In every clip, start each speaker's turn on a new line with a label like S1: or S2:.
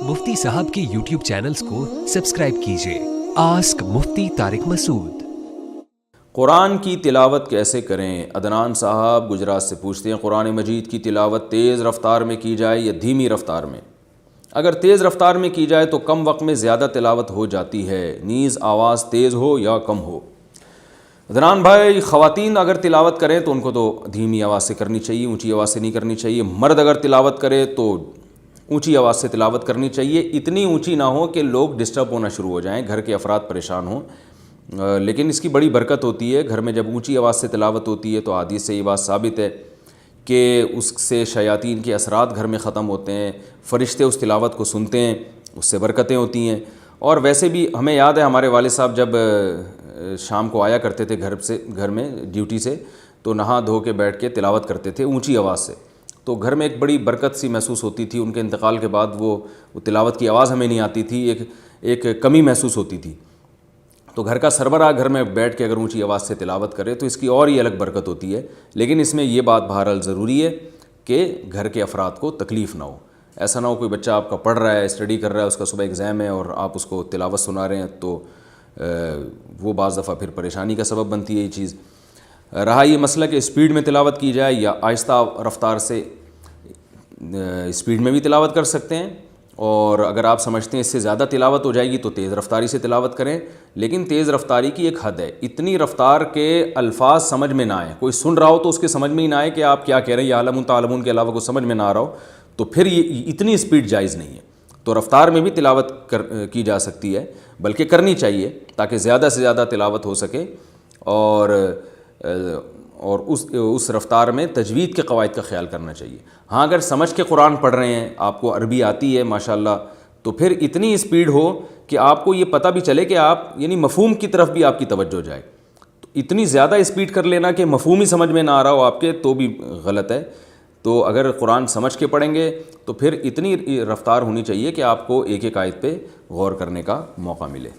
S1: मुफ्ती साहब के YouTube channels को सब्सक्राइब कीजिए। आस्क मुफ्ती तारिक मसूद।
S2: कुरान की तिलावत कैसे करें? अदनान साहब गुजरात से पूछते हैं, कुरान मजीद की तिलावत तेज़ रफ़्तार में की जाए या धीमी रफ़्तार में? अगर तेज़ रफ़्तार में की जाए तो कम वक्त में ज़्यादा तिलावत हो जाती है, नीज़ आवाज़ तेज़ हो या कम हो। अदनान भाई, ख़वातीन अगर तिलावत करें तो उनको तो धीमी आवाज़ से करनी चाहिए, ऊँची आवाज़ से नहीं करनी चाहिए। मर्द अगर तिलावत करे तो ऊँची आवाज़ से तिलावत करनी चाहिए, इतनी ऊँची ना हो कि लोग डिस्टर्ब होना शुरू हो जाएं, घर के अफराद परेशान हों। लेकिन इसकी बड़ी बरकत होती है। घर में जब ऊंची आवाज़ से तिलावत होती है तो हदीस से ये बात साबित है कि उससे शयातीन के असरात घर में ख़त्म होते हैं, फ़रिश्ते उस तिलावत को सुनते हैं, उससे बरकतें होती हैं। और वैसे भी हमें याद है हमारे वालिद साहब जब शाम को आया करते थे घर में ड्यूटी से, तो नहा धो के बैठ के तिलावत करते थे ऊँची आवाज़ से, तो घर में एक बड़ी बरकत सी महसूस होती थी। उनके इंतकाल के बाद वो तिलावत की आवाज़ हमें नहीं आती थी, एक कमी महसूस होती थी। तो घर का सरबराह घर में बैठ के अगर ऊंची आवाज़ से तिलावत करे तो इसकी और ही अलग बरकत होती है। लेकिन इसमें ये बात बहरहाल ज़रूरी है कि घर के अफराद को तकलीफ़ ना हो। ऐसा ना हो कोई बच्चा आपका पढ़ रहा है, स्टडी कर रहा है, उसका सुबह एग्ज़ाम है और आप उसको तिलावत सुना रहे हैं, तो वो बाज़ दफ़ा फिर परेशानी का सबब बनती है ये चीज़। रहा ये मसला कि स्पीड में तिलावत की जाए या आहिस्ता रफ्तार से, स्पीड में भी तिलावत कर सकते हैं, और अगर आप समझते हैं इससे ज़्यादा तिलावत हो जाएगी तो तेज़ रफ्तारी से तिलावत करें। लेकिन तेज़ रफ्तारी की एक हद है, इतनी रफ्तार के अल्फाज समझ में ना आए, कोई सुन रहा हो तो उसके समझ में ही ना आए कि आप क्या कह रहे हैं, या आलमुन तालमुन के अलावा कोई समझ में ना आ रहा हो, तो फिर ये इतनी स्पीड जायज़ नहीं है। तो रफ्तार में भी तिलावत की जा सकती है, बल्कि करनी चाहिए ताकि ज़्यादा से ज़्यादा तिलावत हो सके। और उस रफ़्तार में तजवीद के क़वाइद का ख्याल करना चाहिए। हाँ, अगर समझ के कुरान पढ़ रहे हैं, आपको अरबी आती है माशाल्लाह, तो फिर इतनी स्पीड हो कि आपको ये पता भी चले कि आप यानी मफ़हूम की तरफ भी आपकी तवज्जो जाए। तो इतनी ज़्यादा स्पीड कर लेना कि मफ़हूम ही समझ में ना आ रहा हो आपके, तो भी गलत है। तो अगर कुरान समझ के पढ़ेंगे तो फिर इतनी रफ़्तार होनी चाहिए कि आपको एक एक आयत पे गौर करने का मौका मिले।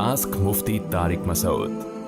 S3: आस्क मुफ्ती तारिक मसूद।